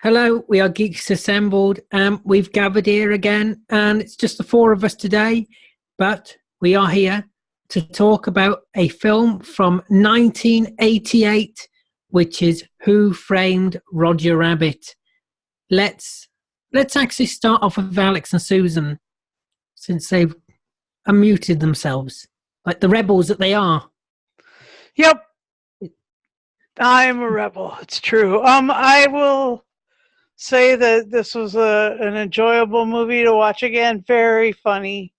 Hello, we are Geeks Assembled. We've gathered here again, and it's just the four of us today, but we are here to talk about a film from 1988, which is Who Framed Roger Rabbit. Let's actually start off with Alex and Susan, since they've unmuted themselves, like the rebels that they are. Yep, I'm a rebel. It's true. I will say that this was an enjoyable movie to watch again. Very funny,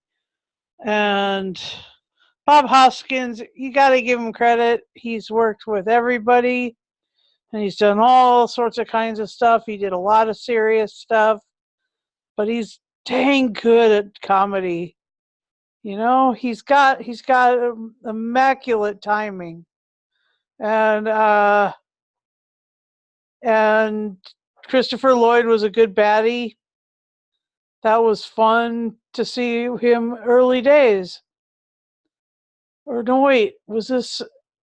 and Bob Hoskins, you got to give him credit. He's worked with everybody, and he's done all sorts of kinds of stuff. He did a lot of serious stuff, but he's dang good at comedy. You know, he's got immaculate timing, and Christopher Lloyd was a good baddie. That was fun to see him early days. Or no, wait, was this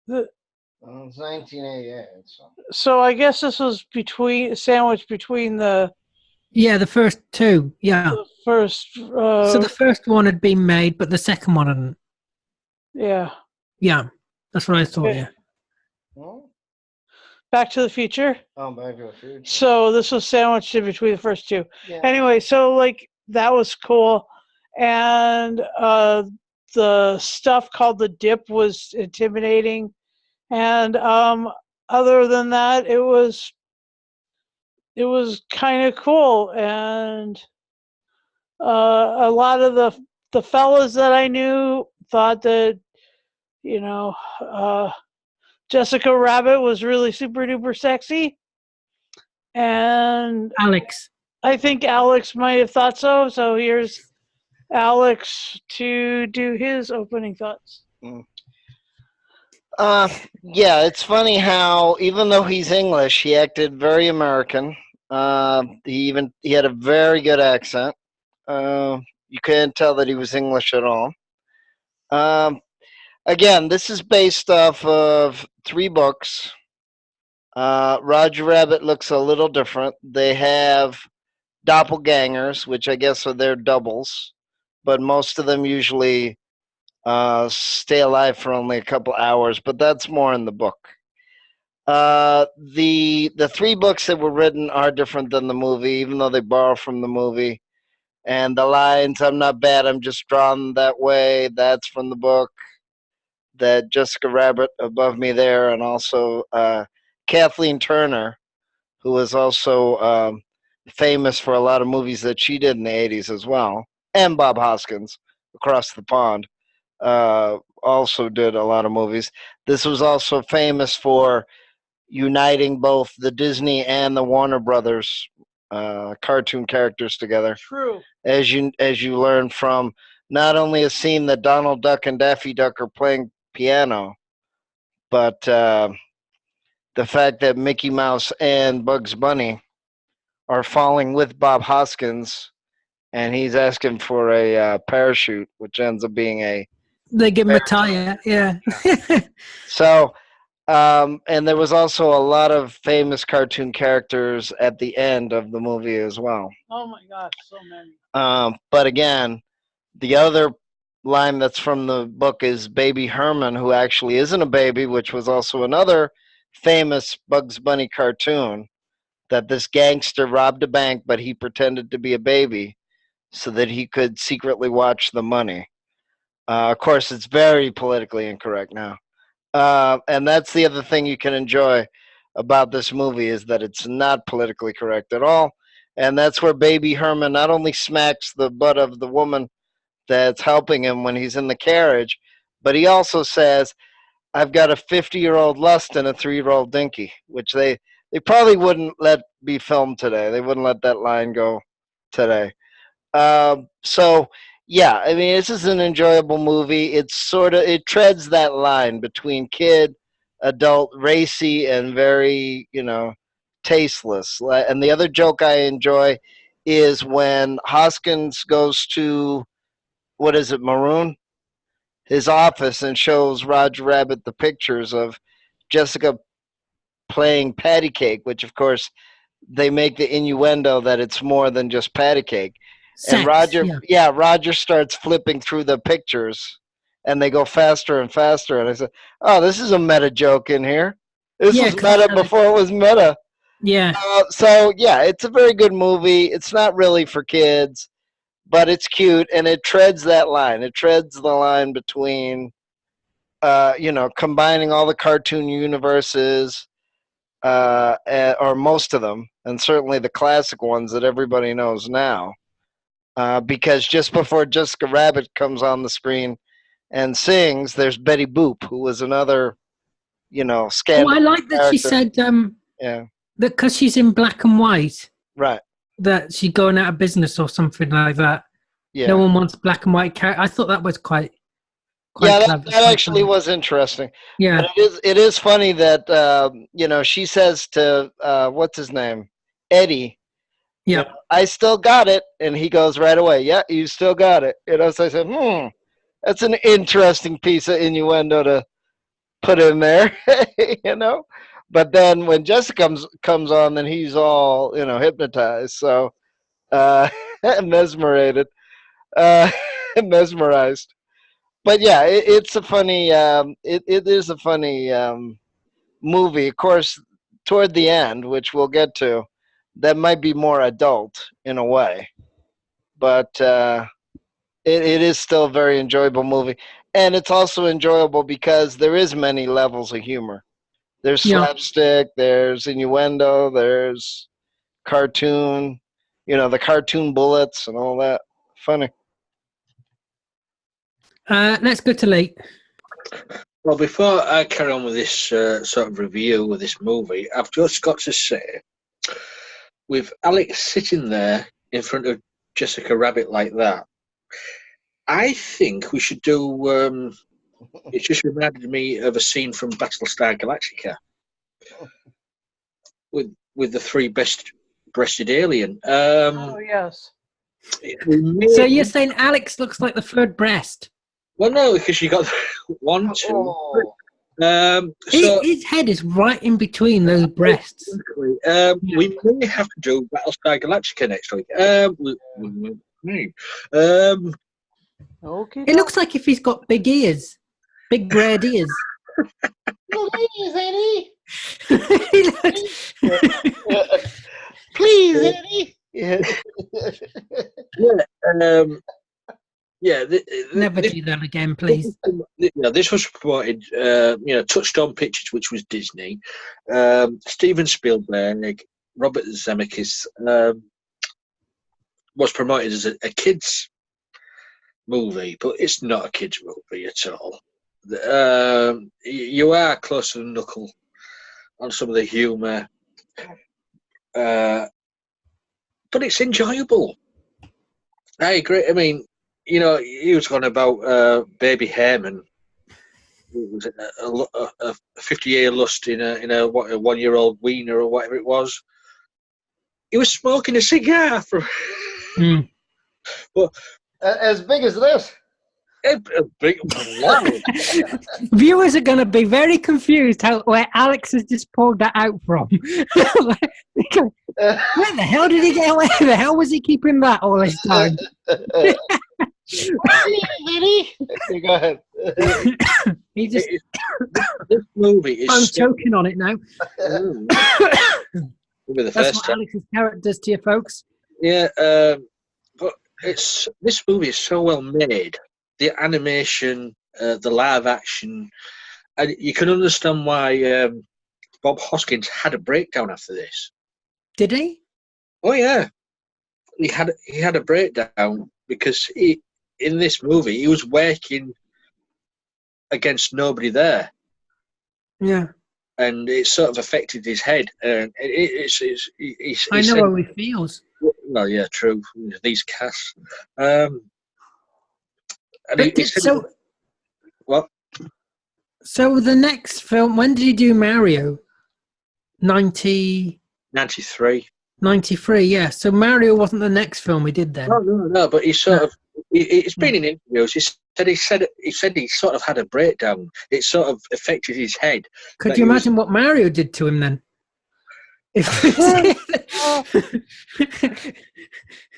the? Well, it's 1988. So I guess this was sandwiched between the first two. Yeah. the first. So the first one had been made, but the second one hadn't. Yeah. Yeah, that's what I thought. Okay. Yeah. Oh, Back to the Future. Back to the Future. So this was sandwiched in between the first two. Yeah. Anyway, so like that was cool, and the stuff called the dip was intimidating, and other than that, it was kind of cool, and a lot of the fellas that I knew thought that Jessica Rabbit was really super duper sexy, and Alex. I think Alex might have thought so. So here's Alex to do his opening thoughts. Yeah, it's funny how even though he's English, he acted very American. He had a very good accent. You couldn't tell that he was English at all. Again, this is based off of 3 books. Roger Rabbit looks a little different. They have doppelgangers, which I guess are their doubles, but most of them usually stay alive for only a couple hours, but that's more in the book. The 3 books that were written are different than the movie, even though they borrow from the movie. And the lines, "I'm not bad, I'm just drawn that way," that's from the book. That Jessica Rabbit above me there, and also Kathleen Turner, who was also famous for a lot of movies that she did in the 80s as well, and Bob Hoskins across the pond also did a lot of movies. This was also famous for uniting both the Disney and the Warner Brothers cartoon characters together. True. As you learn from not only a scene that Donald Duck and Daffy Duck are playing piano, but the fact that Mickey Mouse and Bugs Bunny are falling with Bob Hoskins, and he's asking for a parachute, which ends up being they give him a tire. Yeah. So, and there was also a lot of famous cartoon characters at the end of the movie as well. Oh my gosh, so many. But again, the other line that's from the book is Baby Herman, who actually isn't a baby, which was also another famous Bugs Bunny cartoon, that this gangster robbed a bank, but he pretended to be a baby so that he could secretly watch the money. Of course, it's very politically incorrect now. And that's the other thing you can enjoy about this movie, is that it's not politically correct at all. And that's where Baby Herman not only smacks the butt of the woman that's helping him when he's in the carriage, but he also says, "I've got a 50-year-old lust and a 3-year-old dinky," which they probably wouldn't let be filmed today. They wouldn't let that line go today. So yeah, I mean, this is an enjoyable movie. It treads that line between kid, adult, racy, and very, tasteless. And the other joke I enjoy is when Hoskins goes to, what is it, Maroon? His office, and shows Roger Rabbit the pictures of Jessica playing patty cake, which of course they make the innuendo that it's more than just patty cake. And Sex, Roger starts flipping through the pictures, and they go faster and faster. And I said, "Oh, this is a meta joke in here. This Yeah, was meta before it was meta." yeah. So yeah, it's a very good movie. It's not really for kids, but it's cute, and it treads that line. It treads the line between, combining all the cartoon universes, or most of them, and certainly the classic ones that everybody knows now. Because just before Jessica Rabbit comes on the screen and sings, there's Betty Boop, who was another, Oh, scandal I like that she character. said Yeah, that because she's in black and white, right. that she's going out of business or something like that. Yeah, No one wants black and white character. I thought that was quite yeah. clever. That actually was interesting. Yeah, But it is funny that she says to what's his name, Eddie. yeah. I still got it, and he goes right away. Yeah, you still got it. So I said, that's an interesting piece of innuendo to put in there, But then when Jessica comes on, then he's all hypnotized, so mesmerized, uh, mesmerized. But yeah, it's a funny. It is a funny movie. Of course, toward the end, which we'll get to, that might be more adult in a way, but it is still a very enjoyable movie, and it's also enjoyable because there is many levels of humor. There's Yeah. slapstick, there's innuendo, there's cartoon, the cartoon bullets and all that. Funny. Let's go to Lee. Well, before I carry on with this sort of review of this movie, I've just got to say, with Alex sitting there in front of Jessica Rabbit like that, I think we should do. It just reminded me of a scene from Battlestar Galactica with the three breasted alien. Oh yes. So you're saying Alex looks like the third breast? Well, no, because you got 1, 2. Oh. So His head is right in between those breasts. we may have to do Battlestar Galactica next week. Okay. It looks like if he's got big ears, big red ears. Please, Eddie. He looks- Please, Eddie. Yeah. Never do that again, please. This was promoted, Touchstone Pictures, which was Disney, Steven Spielberg, Robert Zemeckis, was promoted as a kids' movie, but it's not a kids' movie at all. You are close to the knuckle on some of the humour, but it's enjoyable. I agree. I mean, he was on about Baby Hammond. It was a 50-year lust in a 1-year-old wiener or whatever it was. He was smoking a cigar but As big as this. Wow. Viewers are going to be very confused where Alex has just pulled that out from. Where the hell did he get away? Where the hell was he keeping that all this time? Go ahead. He just. This movie is. I'm choking on it now. That's That's what Alex's character does to you, folks. Yeah, but this movie is so well made. The animation, the live action, and you can understand why Bob Hoskins had a breakdown after this. Did he? Oh yeah, he had a breakdown because in this movie he was working against nobody there. Yeah. And it sort of affected his head. And I know how he feels. Well, yeah, true. These casts. What? So the next film, when did he do Mario? 93. 93, yeah. So Mario wasn't the next film he did then. No. But he sort of. It's been in interviews. He said he sort of had a breakdown. It sort of affected his head. Could you imagine what Mario did to him then?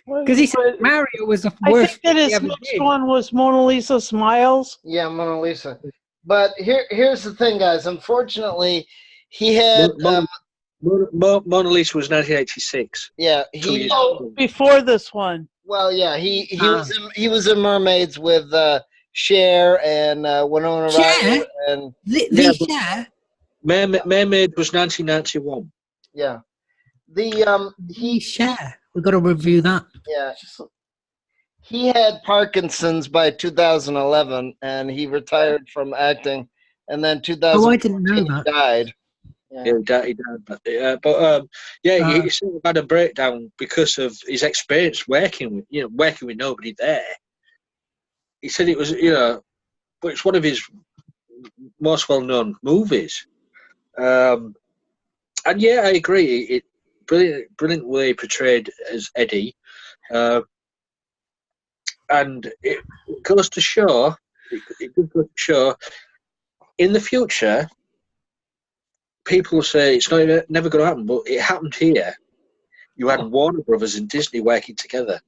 Because he said Mario was the I worst think that he his ever next did. one was Mona Lisa Smiles. Yeah, Mona Lisa. But here's the thing, guys. Unfortunately, he had Mona Lisa was 1986. yeah, 2 years Oh, ago. before this one. well, yeah, he was in Mermaids with Cher and Winona Cher? Ryder and The Yeah, but- Cher? Mermaid was 1991. yeah. The Cher. We've got to review that. Yeah. He had Parkinson's by 2011 and he retired from acting, and then 2014 Oh, I didn't know that. he died. Yeah, he died. But he sort of had a breakdown because of his experience working with nobody there. He said it was, but it's one of his most well-known movies. And yeah, I agree. It brilliantly portrayed as Eddie, and it goes to show. It does go to show. In the future, people will say it's never going to happen, but it happened here. You had Warner Brothers and Disney working together.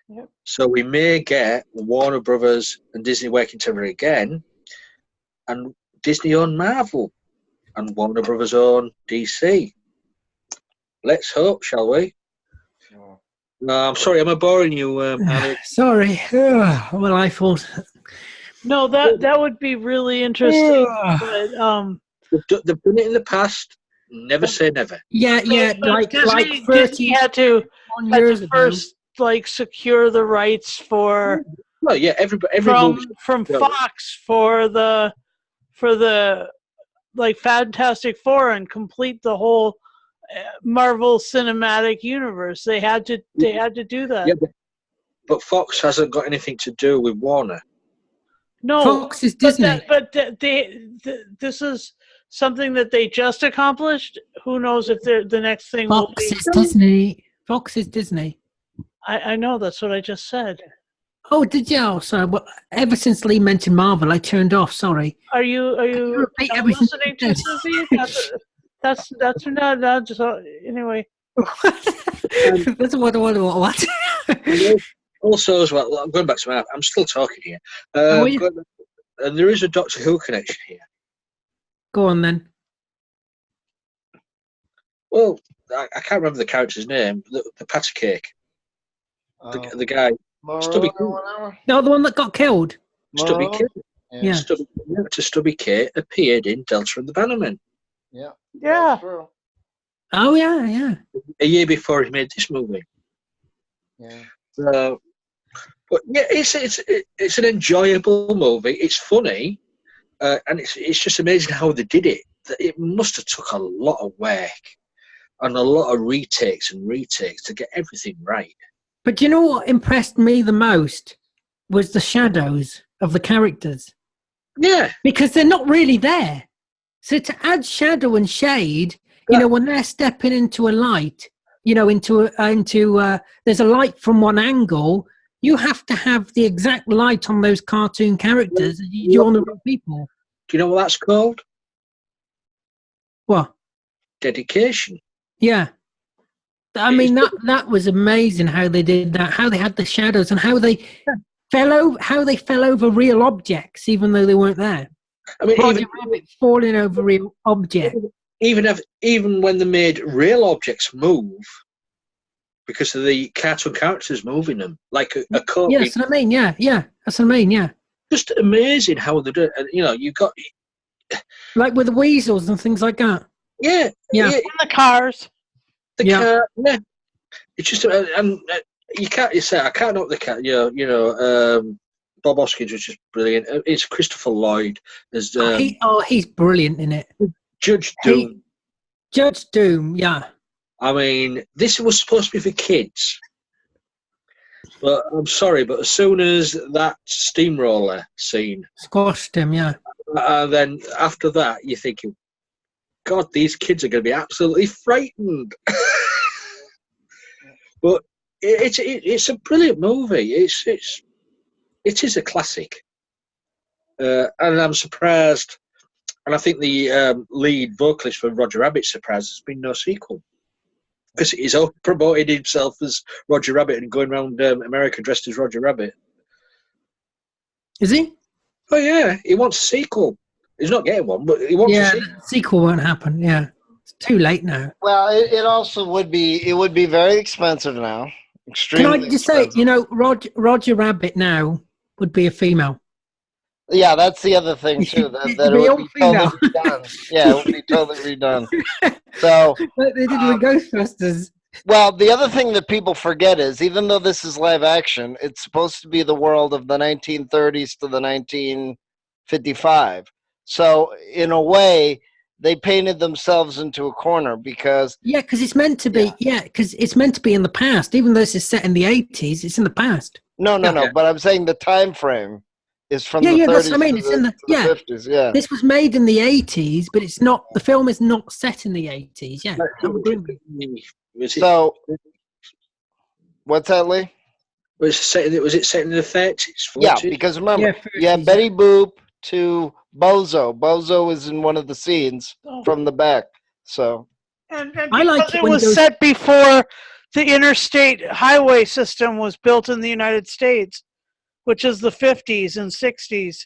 Yep. So we may get Warner Brothers and Disney working together again, and Disney own Marvel, and Warner Brothers own DC. Let's hope, shall we? No, I'm sorry, am I boring you, Ali? Sorry. Well, I thought. No, that would be really interesting. But They've done it in the past. Never say never. Yeah, but like Disney 30 had to years ago. first secure the rights for Well, yeah, every movie. from Fox for the Fantastic Four and complete the whole Marvel Cinematic Universe. They had to do that. Yeah, but Fox hasn't got anything to do with Warner. No, Fox is Disney. This is something that they just accomplished. Who knows if the next thing will Fox be? is Disney. Fox is Disney. I know, that's what I just said. Oh, did you? Oh, sorry. Well, ever since Lee mentioned Marvel, I turned off. Sorry. Are you repeat not everything listening you to said? Susie? That's not just anyway. That's what? Also, as well, I'm going back to my. I'm still talking here. And there is a Doctor Who connection here. Go on then. Well, I can't remember the character's name. The patty cake. The guy. Stubby Maroon or whatever. No, the one that got killed. Stubby Maroon? Kate. Yeah. Stubby Kate appeared in Delta and the Bannermen Yeah. Yeah. That's true. Oh yeah. a year before he made this movie. Yeah. But yeah, it's an enjoyable movie. It's funny, and it's just amazing how they did it. It must have took a lot of work and a lot of retakes to get everything right. But do you know what impressed me the most was the shadows of the characters, Yeah, because they're not really there. So to add shadow and shade, when they're stepping into a light, there's a light from one angle. You have to have the exact light on those cartoon characters. You're on the wrong people. do you know what that's called? What? Dedication. Yeah. I mean, that was amazing how they did that, how they had the shadows and how they fell over real objects, even though they weren't there. I mean, Roger Rabbit falling over real objects. even when they made real objects move because of the cartoon characters moving them, like a coat. Yeah, that's what I mean. Yeah, that's what I mean. Yeah, just amazing how they do it. And, you got like with the weasels and things like that. yeah. In the cars. The cat, yeah. It's just, and you can't. You say I can't knock the cat. Bob Hoskins was just brilliant. It's Christopher Lloyd as he's brilliant in it. Judge Doom. Judge Doom, yeah. I mean, this was supposed to be for kids, but I'm sorry, but as soon as that steamroller scene squashed him, yeah. Then after that, you're thinking, God, these kids are going to be absolutely frightened. But it's a brilliant movie. It is a classic, and I'm surprised And I think the lead vocalist for Roger Rabbit's surprise has been no sequel. Because he's all promoted himself as Roger Rabbit and going around America dressed as Roger Rabbit. Is he? Oh, yeah. He wants a sequel. He's not getting one, but he wants a sequel. The sequel won't happen. Yeah. It's too late now. Well, it also would be very expensive now. Extremely Can I just expensive. say, you know, Roger Rabbit now would be a female. Yeah, that's the other thing too. That it would be totally redone. Yeah, it would be totally redone. So like they did with Ghostbusters. Well, the other thing that people forget is, even though this is live action, it's supposed to be the world of the 1930s to the 1955. So in a way, they painted themselves into a corner because because it's meant to be. Because it's meant to be in the past, even though this is set in the 80s. It's in the past. No. But I'm saying the time frame is from the 30s that's what I mean. to the 50s. Yeah, this was made in the 80s, but it's not. The film is not set in the 80s. Yeah. So, what's that, Lee? Was it set in the 30s? 40s? Yeah, because remember, you have Betty Boop to Bozo. Bozo is in one of the scenes from the back. So, and I like because it was set before the interstate highway system was built in the United States, which is the 50s and 60s.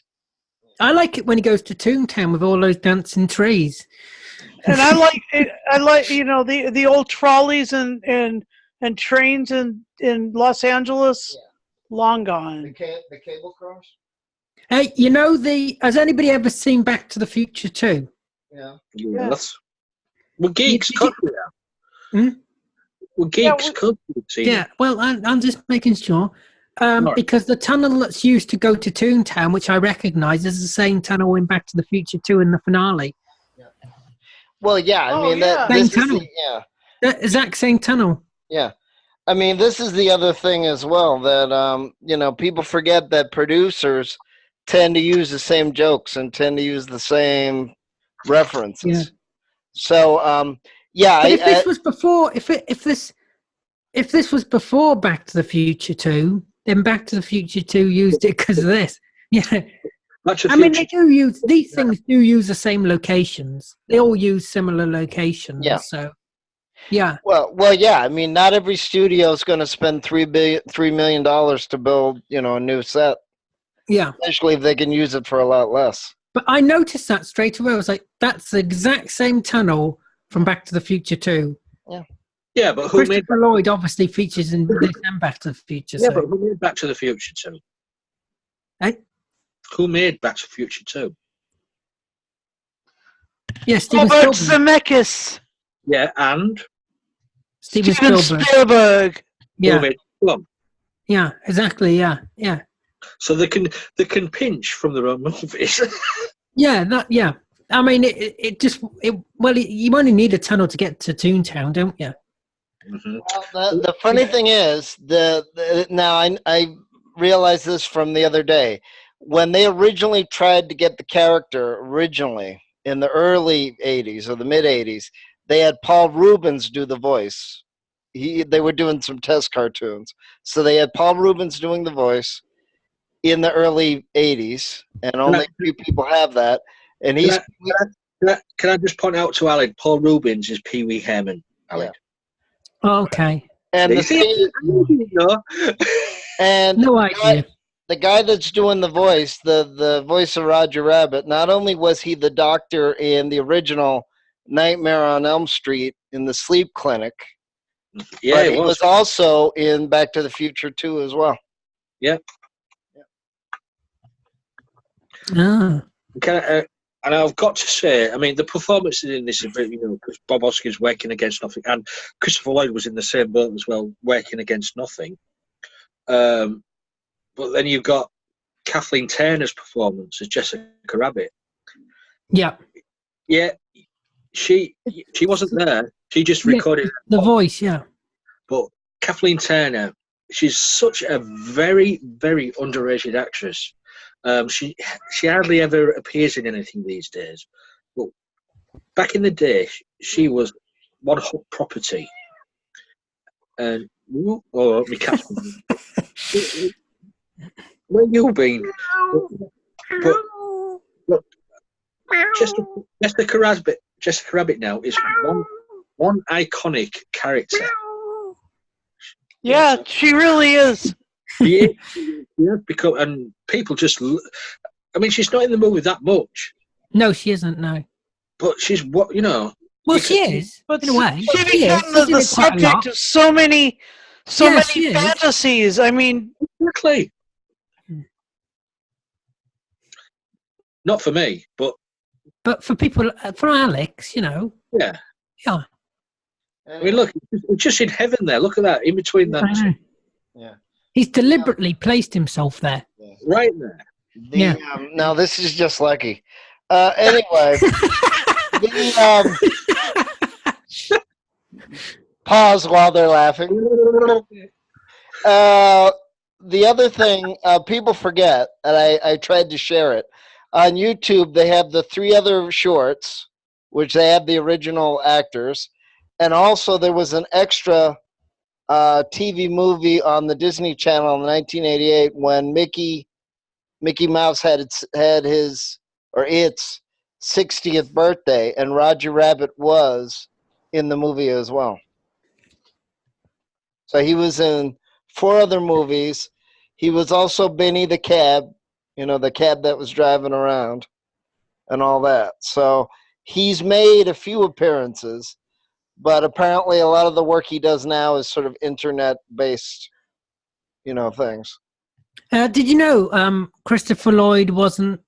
I like it when he goes to Toontown with all those dancing trees. And I like the old trolleys and trains in Los Angeles, long gone. the cable cars. Hey, you know has anybody ever seen Back to the Future 2? Yeah. Yes. We're geeks, can't we? We're geeks, can't we? Yeah. Well, I'm just making sure. Because the tunnel that's used to go to Toontown, which I recognise, is the same tunnel in Back to the Future 2 in the finale. Well, yeah, I mean same tunnel. The exact same tunnel. Yeah, I mean, this is the other thing as well that people forget that producers tend to use the same jokes and tend to use the same references. Yeah. So, But if this was before, if this was before Back to the Future 2, then Back to the Future 2 used it because of this. Yeah. I mean, they do use these things. Do use the same locations. They all use similar locations. Yeah. So, yeah. Well, yeah. I mean, not every studio is going to spend $3 million to build, a new set. Yeah. Especially if they can use it for a lot less. But I noticed that straight away. I was like, that's the exact same tunnel from Back to the Future 2. Yeah. Yeah, but who made Lloyd obviously features in this and Back to the Future. Yeah, but who made Back to the Future 2? Hey? Who made Back to the Future 2? Yeah, Steven Robert Spielberg. Zemeckis. Yeah, and Steven Spielberg. Yeah. Who made Plum? Yeah, exactly. Yeah. So they can pinch from their own movies. Yeah. I mean, you only need a tunnel to get to Toontown, don't you? Mm-hmm. Well, the funny thing is, now I realized this from the other day. When they originally tried to get the character in the early 80s or the mid 80s, they had Paul Rubens do the voice. They were doing some test cartoons. So they had Paul Rubens doing the voice in the early 80s, and only a few people have that. And Can I just point out to Alec, Paul Rubens is Pee Wee Herman, Alec. Yeah. Okay. And no idea. The guy that's doing the voice of Roger Rabbit, not only was he the doctor in the original Nightmare on Elm Street in the sleep clinic, but he was also in Back to the Future 2 as well. Yeah. Ah. And I've got to say, I mean, the performances in this are very, because Bob Hoskins working against nothing, and Christopher Lloyd was in the same boat as well, working against nothing. But then you've got Kathleen Turner's performance as Jessica Rabbit. Yeah. Yeah, she wasn't there. She just recorded the voice. Yeah. But Kathleen Turner, she's such a very, very underrated actress. She hardly ever appears in anything these days. But back in the day, she was one hot property. And me Catherine. Where you been? But Jessica Rabbit now is one iconic character. Yeah, she really is. Yeah, because and people just. I mean, she's not in the movie that much, No, she isn't. No. but she's what you know. Well, you she can- is But in a way. she She is. became She's in the it quite a lot. subject of so many Yeah, she is. fantasies. I mean, Exactly. Not for me, but But for people, for Alex, yeah. yeah. I mean, look, it's just in heaven there. Look at that, in between them, I know. Yeah. He's deliberately placed himself there. right there. Yeah. Now this is just lucky. Anyway, pause while they're laughing. The other thing people forget, and I tried to share it on YouTube. They have the 3 other shorts, which they have the original actors, and also there was an extra TV movie on the Disney Channel in 1988 when Mickey Mouse had his or its 60th birthday, and Roger Rabbit was in the movie as well. So he was in 4 other movies. He was also Benny the cab, the cab that was driving around and all that. So he's made a few appearances, but apparently a lot of the work he does now is sort of internet-based, things. Did you know Christopher Lloyd wasn't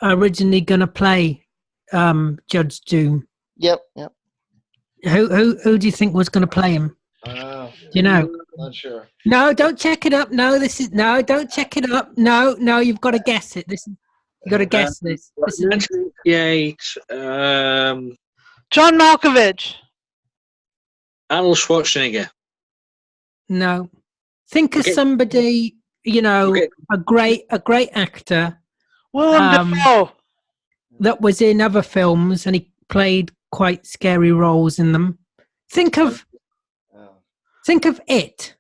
originally going to play Judge Doom? Yep. Who do you think was going to play him? Do you know? Not sure. No, don't check it up. No, don't check it up. No, you've got to guess it. You got to guess this. This is 1988. John Malkovich. Arnold Schwarzenegger. no. Think of Okay. somebody, Okay. a great actor Willem Dafoe. that was in other films, and he played quite scary roles in them. Think of it.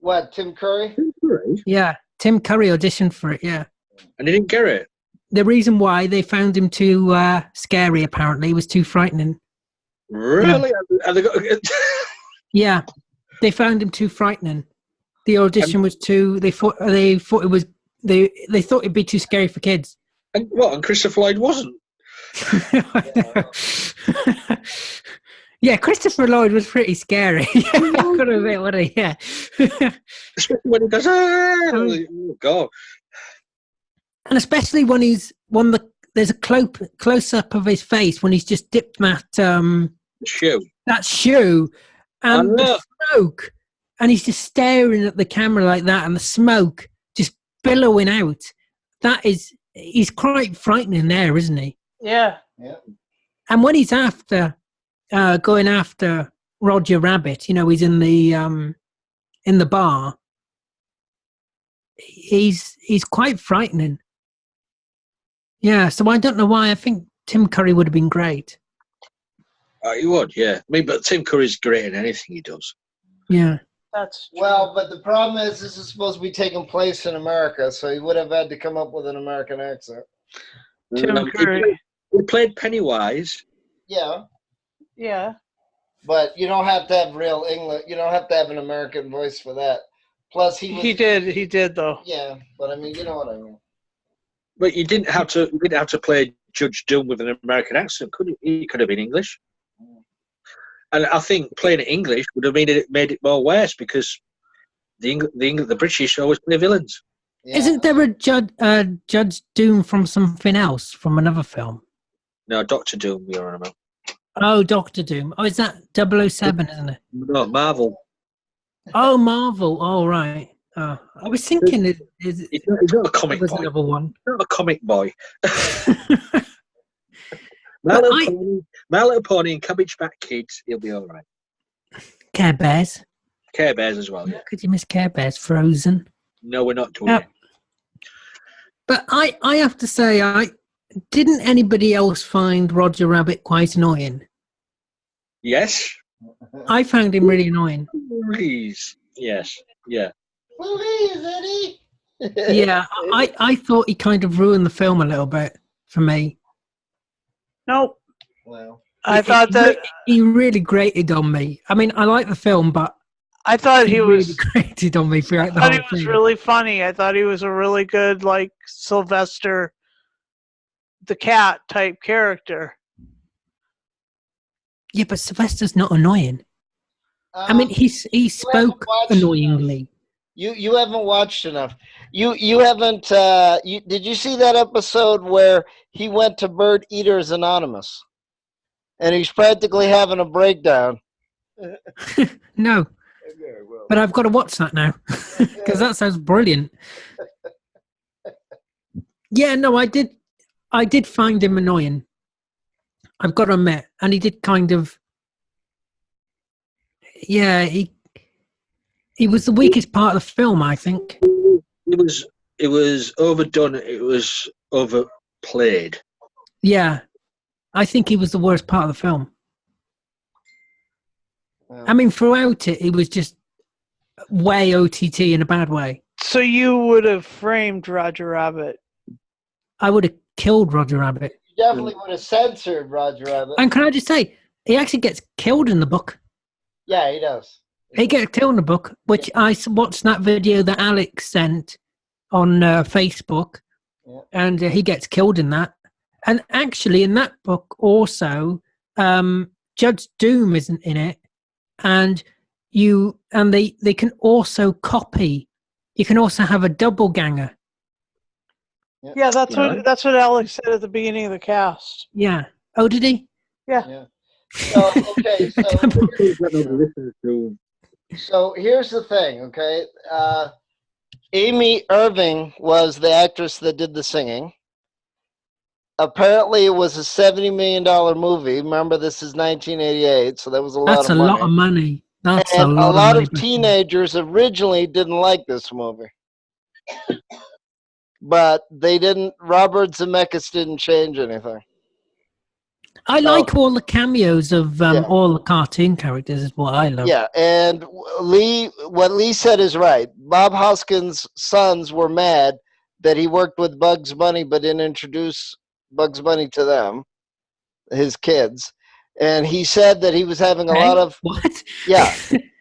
What, Tim Curry? Yeah, Tim Curry auditioned for it. Yeah. And he didn't get it. The reason why they found him too scary, apparently, he was too frightening. Really? And they got, Yeah, they found him too frightening. The audition was too. They thought it was. They thought it'd be too scary for kids. and what? And Christopher Lloyd wasn't. Yeah, Christopher Lloyd was pretty scary. I could admit, what he? Yeah. Especially when he goes, oh God. And especially when there's a close up of his face when he's just dipped The shoe. that shoe and the smoke, and he's just staring at the camera like that, and the smoke just billowing out. He's quite frightening there, isn't he? Yeah. And when he's going after Roger Rabbit, he's in the bar. He's quite frightening. Yeah, so I don't know why. I think Tim Curry would have been great. He would, yeah. I mean, but Tim Curry's great in anything he does. Yeah. That's true. Well, but the problem is this is supposed to be taking place in America, so he would have had to come up with an American accent. Tim Curry. He played Pennywise. Yeah, Yeah. but you don't have to have real English. You don't have to have an American voice for that. Plus, he was. He did though. Yeah, but I mean, you know what I mean. But you didn't have to play Judge Doom with an American accent, could you? He could have been English. And I think playing it English would have made it more worse because the British always play villains. Yeah. Isn't there a Judge Doom from something else, from another film? No, Doctor Doom, you're on about. Oh, Doctor Doom. Oh, is that 007, isn't it? No, Marvel. Oh, Marvel. Oh, right. Oh, I was thinking He's not a comic was boy. another one. Not a comic boy. But My Little Pony and Cabbage Patch Kids, he'll be all right. Care Bears. Care Bears as well, yeah. Could you miss Care Bears? Frozen. No, we're not doing Yeah. it. But I have to say, didn't anybody else find Roger Rabbit quite annoying? Yes. I found him really annoying. Please. Yes. Yeah. Please, Eddie. Yeah, I thought he kind of ruined the film a little bit for me. Nope. Well, I thought that he really grated on me. I mean, I like the film, but I thought he he really was. grated on me I throughout the thought he whole was thing. really funny. I thought he was a really good, like, Sylvester the cat type character. Yeah, but Sylvester's not annoying. I mean, he spoke annoyingly. You haven't watched enough. You haven't. Did you see that episode where he went to Bird Eaters Anonymous, and he's practically having a breakdown? No, Okay, well. but I've got to watch that now because that sounds brilliant. Yeah, no, I did find him annoying. I've got to admit, and he did kind of. Yeah, he was the weakest part of the film, I think. It was overdone. It was overplayed. Yeah, I think he was the worst part of the film. Well. I mean, throughout it, he was just way OTT in a bad way. So you would have framed Roger Rabbit. I would have killed Roger Rabbit. You definitely would have censored Roger Rabbit. And can I just say, he actually gets killed in the book. Yeah, he does. He gets killed in the book, which I watched that video that Alex sent on Facebook, and he gets killed in that. And actually, in that book also, Judge Doom isn't in it, and they can also copy. You can also have a double ganger. Yeah, that's what Alex said at the beginning of the cast. Yeah. Oh, did he? Yeah. Okay, so here's the thing, okay? Amy Irving was the actress that did the singing. Apparently, it was a $70 million movie. Remember, this is 1988, so that was a lot of money. That's a lot of money. That's and a lot of teenagers originally didn't like this movie. But they didn't, Robert Zemeckis didn't change anything. I like all the cameos of all the cartoon characters is what I love. Yeah, and what Lee said is right. Bob Hoskins' sons were mad that he worked with Bugs Bunny but didn't introduce Bugs Bunny to them, his kids. And he said that he was having a lot of... What? Yeah.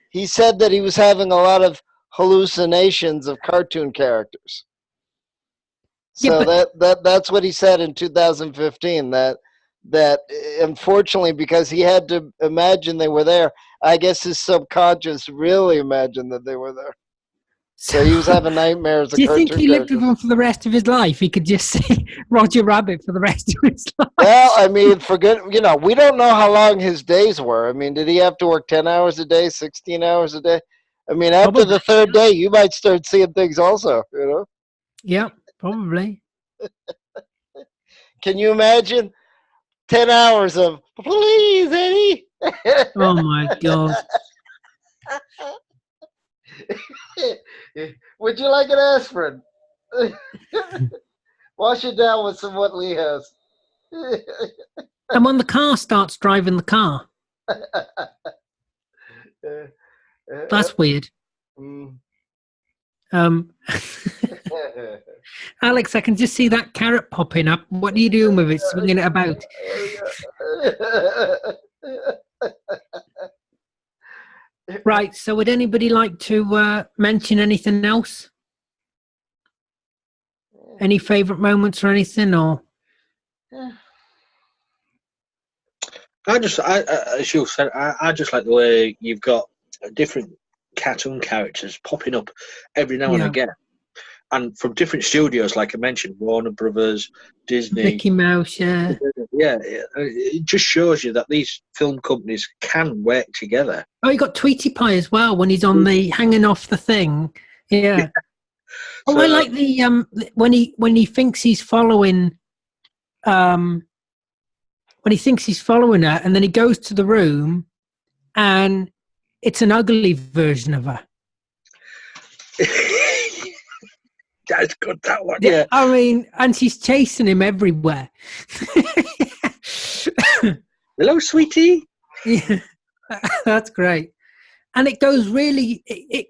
He said that he was having a lot of hallucinations of cartoon characters. So that's what he said in 2015, that unfortunately, because he had to imagine they were there, I guess his subconscious really imagined that they were there. So he was having nightmares of Do you cartoon think he lived characters. with them for the rest of his life? He could just see Roger Rabbit for the rest of his life. Well, I mean, we don't know how long his days were. I mean, did he have to work 10 hours a day, 16 hours a day? I mean, after the third day, you might start seeing things also, Yeah, probably. Can you imagine 10 hours of, please, Eddie? Oh, my God. Would you like an aspirin? Wash it down with some what Lee has. And when the car starts driving the car. That's weird. Alex, I can just see that carrot popping up. What are you doing with it? Swinging it about? Right, so would anybody like to mention anything else? Any favourite moments or anything? Or as you said, I just like the way you've got different cartoon characters popping up every now and again. And from different studios, like I mentioned, Warner Brothers, Disney. Mickey Mouse, yeah. Yeah, it just shows you that these film companies can work together. Oh, you got Tweety Pie as well when he's on the hanging off the thing. Yeah. Oh, I like the when he thinks he's following when he thinks he's following her, and then he goes to the room, and it's an ugly version of her. That's good, that one. Yeah. I mean, and she's chasing him everywhere. Hello, sweetie. Yeah, that's great. And it goes really. It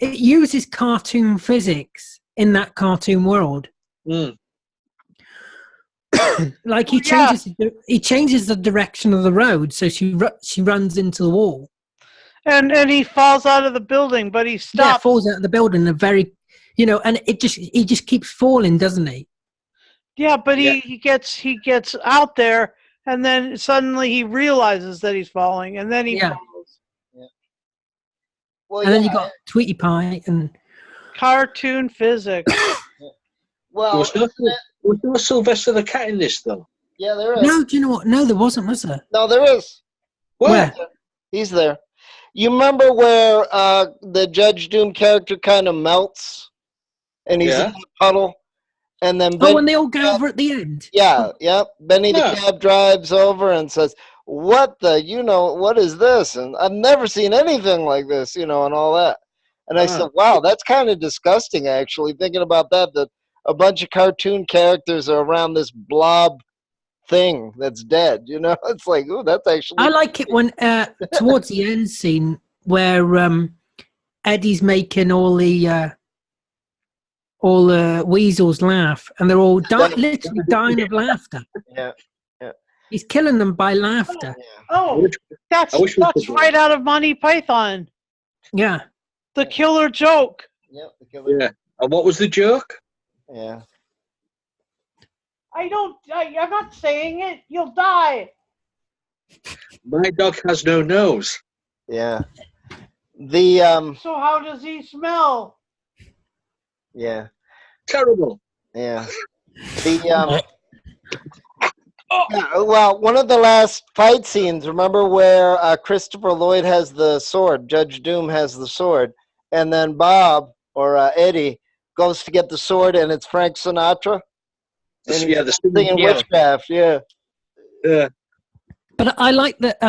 uses cartoon physics in that cartoon world. Like he changes the direction of the road, so she runs into the wall. And he falls out of the building, but he Yeah, stops. falls out of the building. A very, and he just keeps falling, doesn't he? Yeah, but he gets out there, and then suddenly he realizes that he's falling, and then he Yeah. falls. Yeah. Well, And then you got Tweety Pie and Cartoon physics. well, Was no Sylvester the Cat in this, though? yeah, there is. no, do you know what? No, there wasn't, was there? No, there is. Where? He's there. You remember where the Judge Doom character kind of melts, and he's in the puddle, and then when they all go over at the end. Yeah, yep. Benny the cab drives over and says, "What is this?" And I've never seen anything like this, and all that. And I said, "Wow, that's kind of disgusting." Actually, thinking about that a bunch of cartoon characters are around this blob thing that's dead. It's like, ooh, that's actually. I like it when towards the end scene where Eddie's making all the weasels laugh, and they're all literally dying of laughter. Yeah. He's killing them by laughter. Oh, that's right out of Monty Python. Yeah. The killer joke. Yep. The killer. Yeah. And what was the joke? Yeah. I'm not saying it. You'll die. My dog has no nose. Yeah. So how does he smell? Yeah. Terrible. Yeah. Well, one of the last fight scenes, remember where Christopher Lloyd has the sword, Judge Doom has the sword, and then Bob or Eddie goes to get the sword, and it's Frank Sinatra. And the singing Witchcraft, yeah. But I like that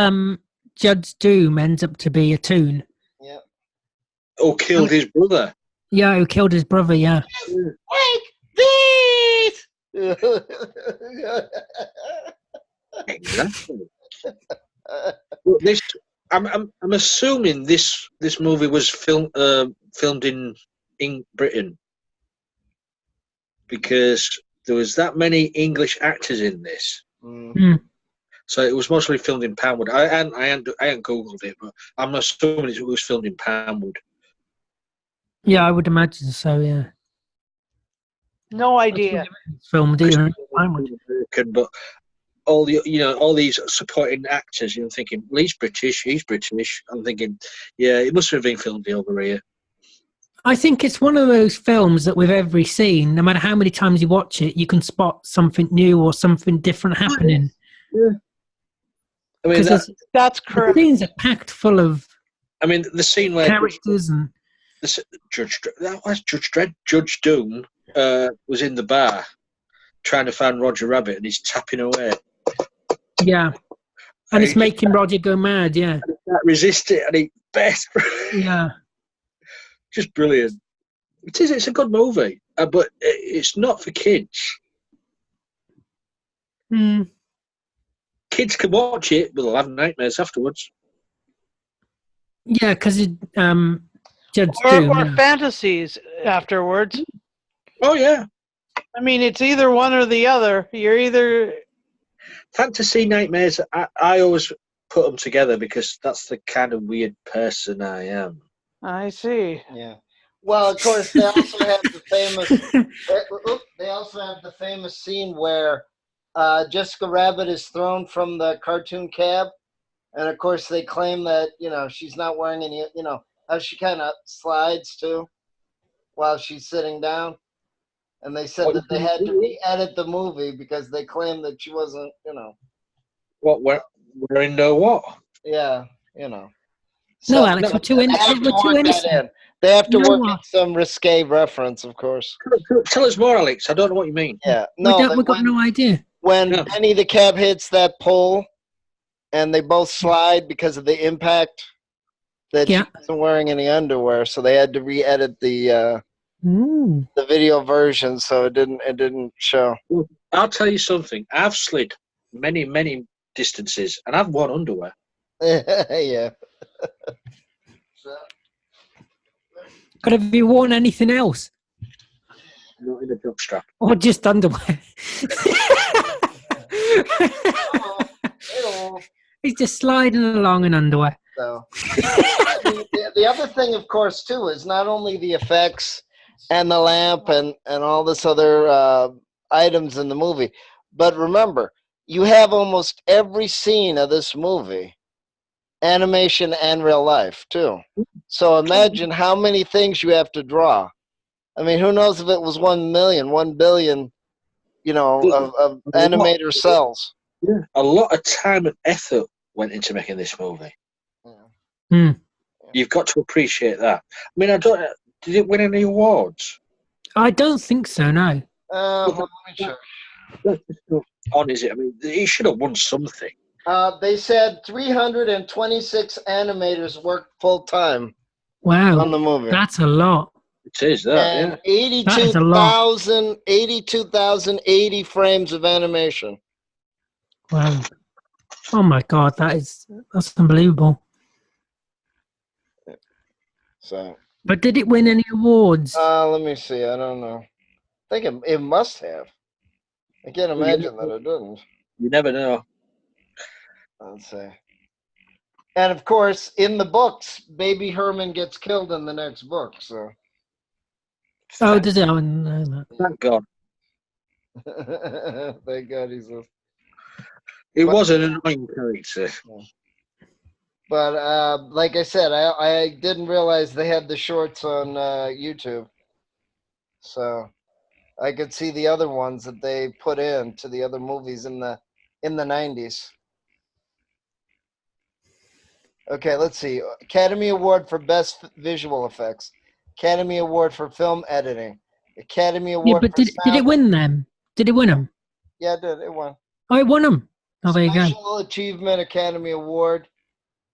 Judge Doom ends up to be a toon. Yeah. Or killed his brother. Yeah, who killed his brother, yeah. Wake these! Exactly. Well, I'm assuming this movie was filmed in Britain, because there was that many English actors in this. So it was mostly filmed in Poundwood. I hadn't googled it, but I'm assuming it was filmed in Poundwood. Yeah, I would imagine so. Yeah. No idea. Filmed here. But all these supporting actors, thinking, well, he's British. I'm thinking, yeah, it must have been filmed over here. I think it's one of those films that with every scene, no matter how many times you watch it, you can spot something new or something different happening. Yeah. I mean, that's correct. The scenes are packed full of. I mean, the scene where characters and Judge Doom was in the bar trying to find Roger Rabbit, and he's tapping away. Yeah, and it's making Roger go mad. Yeah, and he can't resist it, and he best. Yeah, just brilliant. It is. It's a good movie, but it's not for kids. Kids can watch it, but they'll have nightmares afterwards. Yeah, because Judge Doom, or yeah. fantasies afterwards. Oh yeah. I mean, it's either one or the other. You're either fantasy nightmares. I always put them together because that's the kind of weird person I am. I see. Yeah. Well, of course, they also have the famous scene where Jessica Rabbit is thrown from the cartoon cab, and of course they claim that she's not wearing any. How she kind of slides too while she's sitting down, and they said that they had to re-edit the movie because they claimed that she wasn't. What? Wearing no what? Yeah. So, no, Alex, we're too innocent. They have to work in some risque reference, of course. Tell us more, Alex. I don't know what you mean. Yeah, we've got no idea. When Benny the cab hits that pole, and they both slide because of the impact, that she wasn't wearing any underwear, so they had to re-edit the video version, so it didn't show. I'll tell you something. I've slid many distances, and I've worn underwear. Yeah. But have you worn anything else? Not in a jockstrap. Or just underwear? Hello. He's just sliding along in underwear. So, the other thing, of course, too, is not only the effects and the lamp and all this other items in the movie, but remember, you have almost every scene of this movie, animation and real life, too. So imagine how many things you have to draw. I mean, who knows if it was 1 million, 1 billion, of animator cells. Yeah. A lot of time and effort went into making this movie. Yeah. Hmm. You've got to appreciate that. I mean, did it win any awards? I don't think so, no. Let me check. That's just not on, is it? I mean, he should have won something. They said 326 animators worked full time Wow. on the movie. That's a lot. It is that, And yeah. 82,080 frames of animation. Wow. Oh my God, that's unbelievable. So, But did it win any awards? let me see. I don't know. I think it must have. I can't imagine that it didn't. You never know. Let's see. And of course, in the books, Baby Herman gets killed in the next book. So. Oh, does it? I didn't know that. Thank God. Thank God he's a. He was an annoying character. But like I said, I didn't realize they had the shorts on YouTube. So I could see the other ones that they put in to the other movies in the 90s. Okay, let's see. Academy Award for Best Visual Effects. Academy Award for Film Editing. Academy Yeah, Award but for did it win them? Did it win them? Yeah, it did. It won. Oh, it won them. Oh, there you go. Special Achievement Academy Award,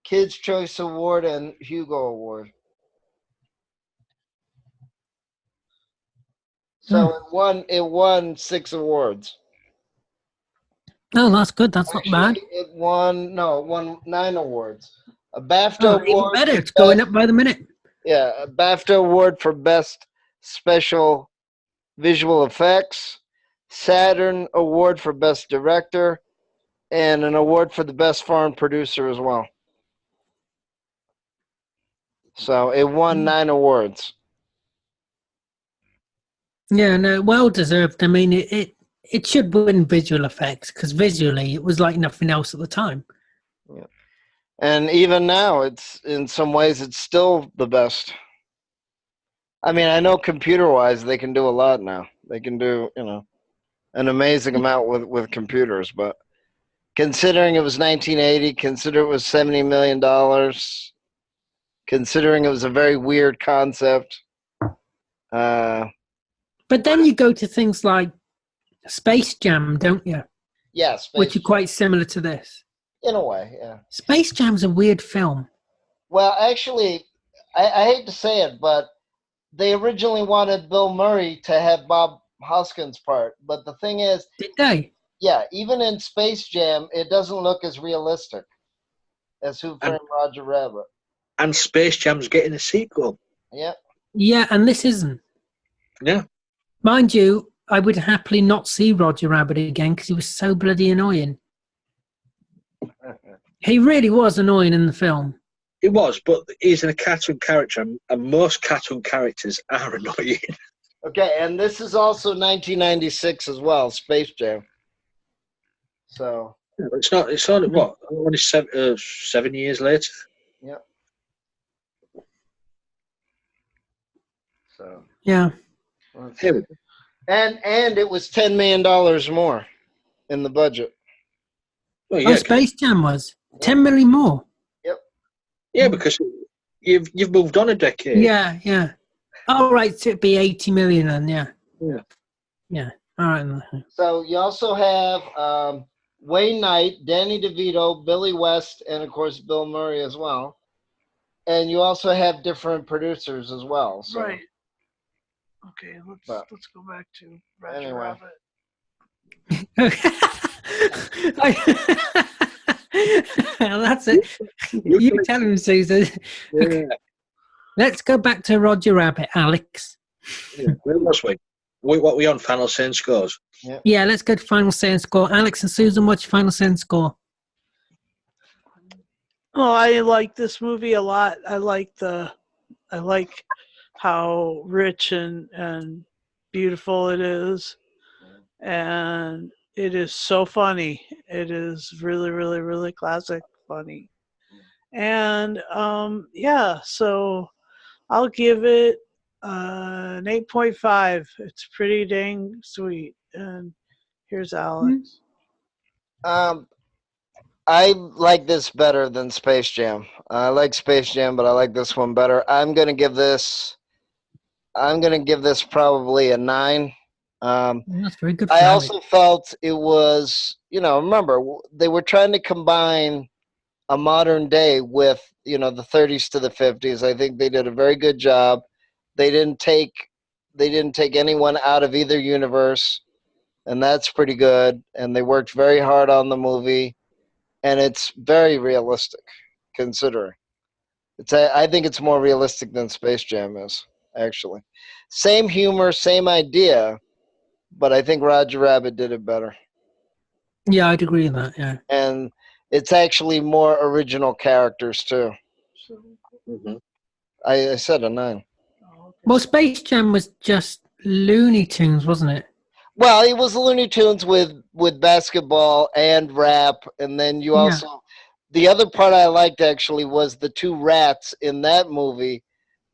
Kids' Choice Award, and Hugo Award. So it won 6 awards. Oh, that's good. That's not bad. It won 9 awards. A BAFTA Even award. better. It's going up by the minute. Yeah, a BAFTA award for Best Special Visual Effects, Saturn Award for Best Director, and an award for the Best Foreign Producer as well. So it won 9 awards. Yeah, no, well deserved. I mean, it should win visual effects because visually it was like nothing else at the time. Yeah. And even now, it's in some ways it's still the best. I mean, I know computer-wise they can do a lot now. They can do, an amazing amount with computers. But considering it was 1980, consider it was $70 million, considering it was a very weird concept. But then you go to things like Space Jam, don't you? Yeah, which are quite similar to this. In a way, yeah. Space Jam's a weird film. Well, actually, I hate to say it, but they originally wanted Bill Murray to have Bob Hoskins' part. But the thing is... Did they? Yeah, even in Space Jam, it doesn't look as realistic as Who Framed Roger Rabbit. And Space Jam's getting a sequel. Yeah. Yeah, and this isn't. Yeah. Mind you, I would happily not see Roger Rabbit again because he was so bloody annoying. He really was annoying in the film. He was, but he's a cartoon character, and most cartoon characters are annoying. Okay, and this is also 1996 as well, Space Jam. So yeah, it's only what? Only 7 years later. Yep. So yeah. And it was $10 million more in the budget. Well, yeah, Space Jam was 10 million more. Yep. Yeah, because you've moved on a decade. Yeah, yeah. Oh, right, so it'd be 80 million then, yeah. Yeah. Yeah. All right. So you also have Wayne Knight, Danny DeVito, Billy West, and of course Bill Murray as well. And you also have different producers as well. So. Right. Okay, let's go back to Roger Rabbit. Well, that's it. You tell him, Susan. Yeah. Let's go back to Roger Rabbit, Alex. Yeah. Where was we? What we on final saying scores? Yeah, let's go to final saying score. Alex and Susan, what's your final saying score? Oh, I like this movie a lot. I like how rich and beautiful it is, and it is so funny. It is really, really, really classic funny. And yeah, so I'll give it an 8.5. It's pretty dang sweet. And here's Alex. I like this better than Space Jam. I like Space Jam, but I like this one better. I'm gonna give this probably a 9. That's very good for I Alex. also felt it was, remember, they were trying to combine a modern day with, the 30s to the 50s. I think they did a very good job. They didn't take anyone out of either universe, and that's pretty good. And they worked very hard on the movie, and it's very realistic, considering. I think it's more realistic than Space Jam is, actually. Same humor, same idea, but I think Roger Rabbit did it better. Yeah, I'd agree with that, yeah. And it's actually more original characters, too. Mm-hmm. I said a 9. Well, Space Jam was just Looney Tunes, wasn't it? Well, it was Looney Tunes with basketball and rap, and then you also... The other part I liked, actually, was the 2 rats in that movie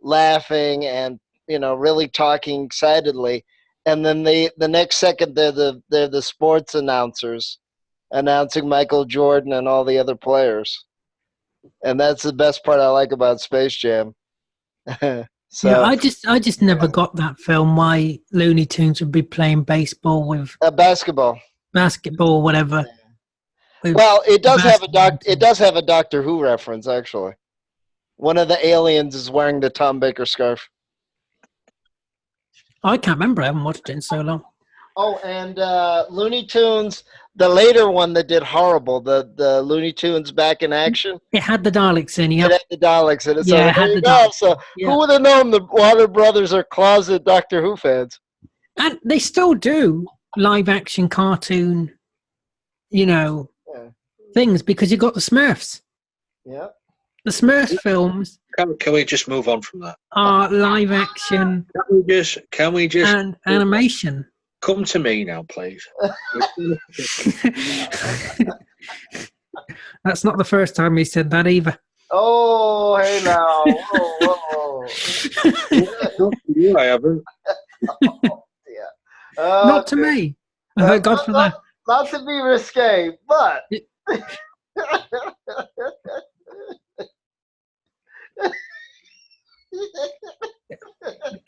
laughing and, really talking excitedly. And then the next second, they're the sports announcers announcing Michael Jordan and all the other players. And that's the best part I like about Space Jam. So, yeah, I just never got that film, why Looney Tunes would be playing baseball with basketball, whatever. Well, it does have a Doctor Who reference, actually. One of the aliens is wearing the Tom Baker scarf. I can't remember. I haven't watched it in so long. Oh, and Looney Tunes, the later one that did horrible, the Looney Tunes Back in Action. It had the Daleks in, yeah. It had the Daleks in it. Yeah, So it had there you the go. Daleks. So Yeah. Who would have known the Warner Brothers are closet Doctor Who fans? And they still do live action cartoon, things, because you got the Smurfs. Yeah. The Smurfs films Can we just move on from that? are live action Can we just and animation. come to me now, please? That's not the first time he said that either. Oh, hey now. Whoa. Not to you, I haven't. Yeah. Not to me. I thank God for that. Not to be risque, but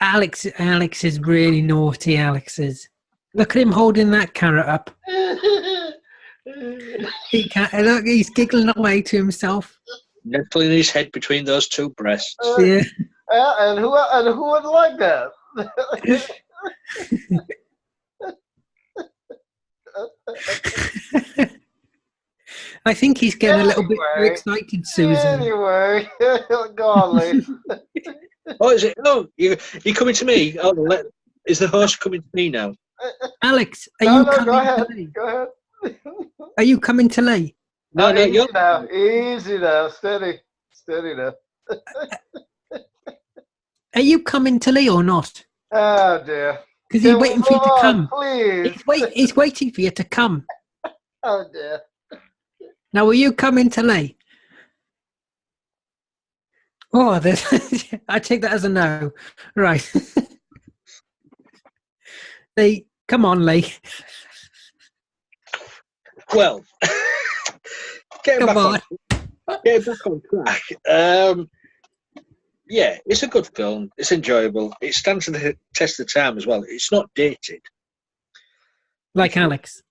Alex is really naughty. Alex is. Look at him holding that carrot up. He can't, look, he's giggling away to himself. Nestling his head between those 2 breasts. Yeah. And who would like that? I think he's getting a little bit too excited, Susan. Anyway, go on, Lee. Oh, is it? No, you coming to me? Oh, is the host coming to me now? Alex, are you coming go ahead. to Lee? Go ahead. Are you coming to Lee? No, easy now. Easy now. Steady now. Are you coming to Lee or not? Oh dear. Because he's waiting for you to come. Please. He's waiting for you to come. Oh dear. Now, are you coming to Lee? Oh, I take that as a no. Right. Lee, come on, Lee. Well, getting Come back on track. Yeah, it's a good film. It's enjoyable. It stands the test of time as well. It's not dated. Like Alex.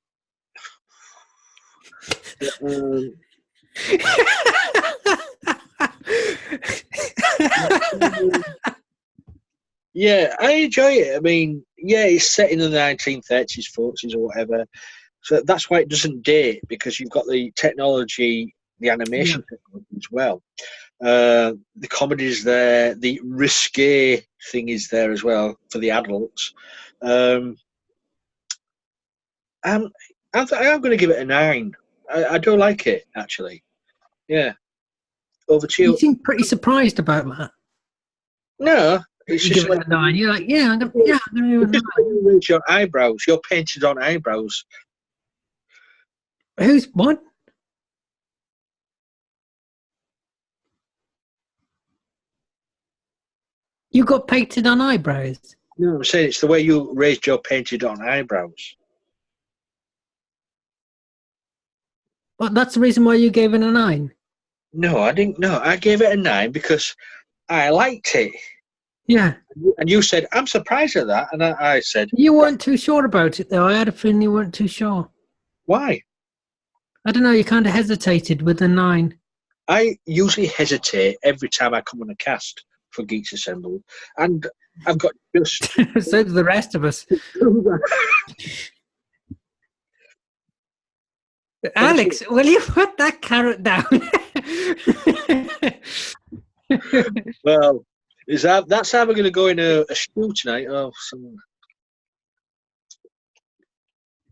Yeah, I enjoy it. I mean, yeah, it's set in the 1930s, 40s, or whatever. So that's why it doesn't date, because you've got the technology, the animation technology as well. The comedy is there. The risque thing is there as well for the adults. I'm going to give it a 9. I do like it, actually. Yeah. Over to You you. seem pretty surprised about that. No, it's You just give it like a 9. You're like, yeah, I'm gonna give it a 9. you raise your eyebrows. You're painted on eyebrows. Who's what? You got painted on eyebrows. No, I'm saying it's the way you raised your painted on eyebrows. Well, that's the reason why you gave it a 9. No, I didn't. No, I gave it a 9 because I liked it. Yeah. And you said, I'm surprised at that. And I said, You weren't too sure about it, though. I had a feeling you weren't too sure. why? I don't know. You kind of hesitated with the 9. I usually hesitate every time I come on a cast for Geeks Assembled. And I've got just... So do the rest of us. Alex, will you put that carrot down? Well, that's how we're going to go in a stew tonight. Oh,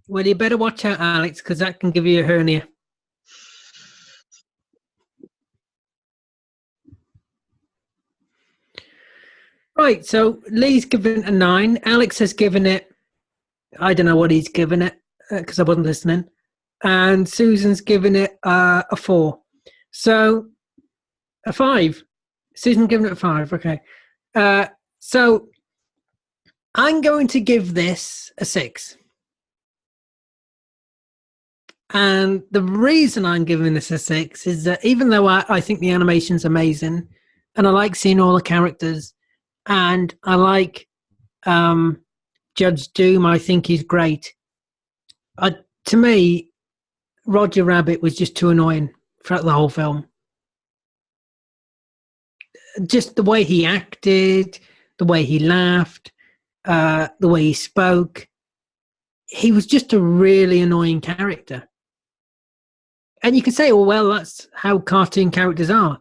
Well, you better watch out, Alex, because that can give you a hernia. Right, so Lee's given it a 9. Alex has given it, I don't know what he's given it, because I wasn't listening. And Susan's given it a 4. So, a 5. Susan's given it a 5, okay. So, I'm going to give this a 6. And the reason I'm giving this a 6 is that even though I think the animation's amazing, and I like seeing all the characters, and I like Judge Doom, I think he's great. To me, Roger Rabbit was just too annoying throughout the whole film. Just the way he acted, the way he laughed, the way he spoke. He was just a really annoying character. And you can say, oh, well, that's how cartoon characters are.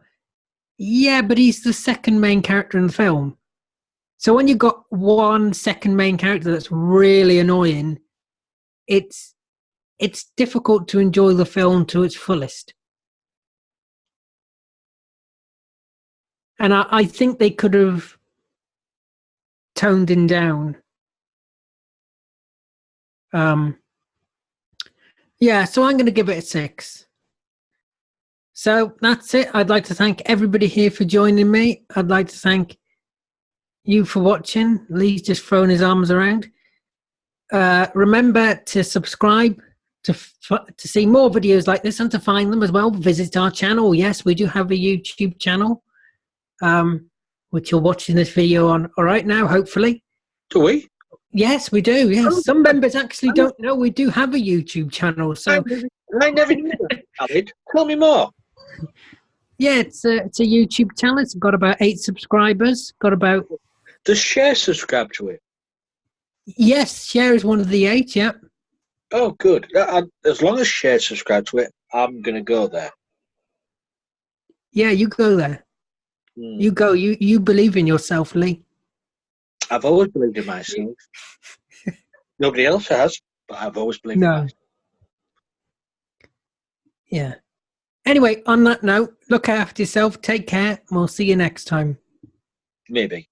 Yeah, but he's the second main character in the film. So when you've got one second main character that's really annoying, it's difficult to enjoy the film to its fullest. And I think they could have toned him down. Yeah, so I'm going to give it a 6. So that's it. I'd like to thank everybody here for joining me. I'd like to thank you for watching. Lee's just throwing his arms around. Remember to subscribe to see more videos like this, and to find them as well, visit our channel. Yes, we do have a YouTube channel, which you're watching this video on right now, hopefully. Do we? Yes, we do. Yes, some members actually don't know we do have a YouTube channel. So I never knew that, Alid. Tell me more. Yeah, it's a YouTube channel. It's got about 8 subscribers. Got about... Does Cher subscribe to it? Yes, Cher is one of the 8, yeah. Oh, good. As long as Cher subscribes to it, I'm going to go there. Yeah, you go there. You go. You believe in yourself, Lee. I've always believed in myself. Nobody else has, but I've always believed in myself. Yeah. Anyway, on that note, look after yourself. Take care. And we'll see you next time. Maybe.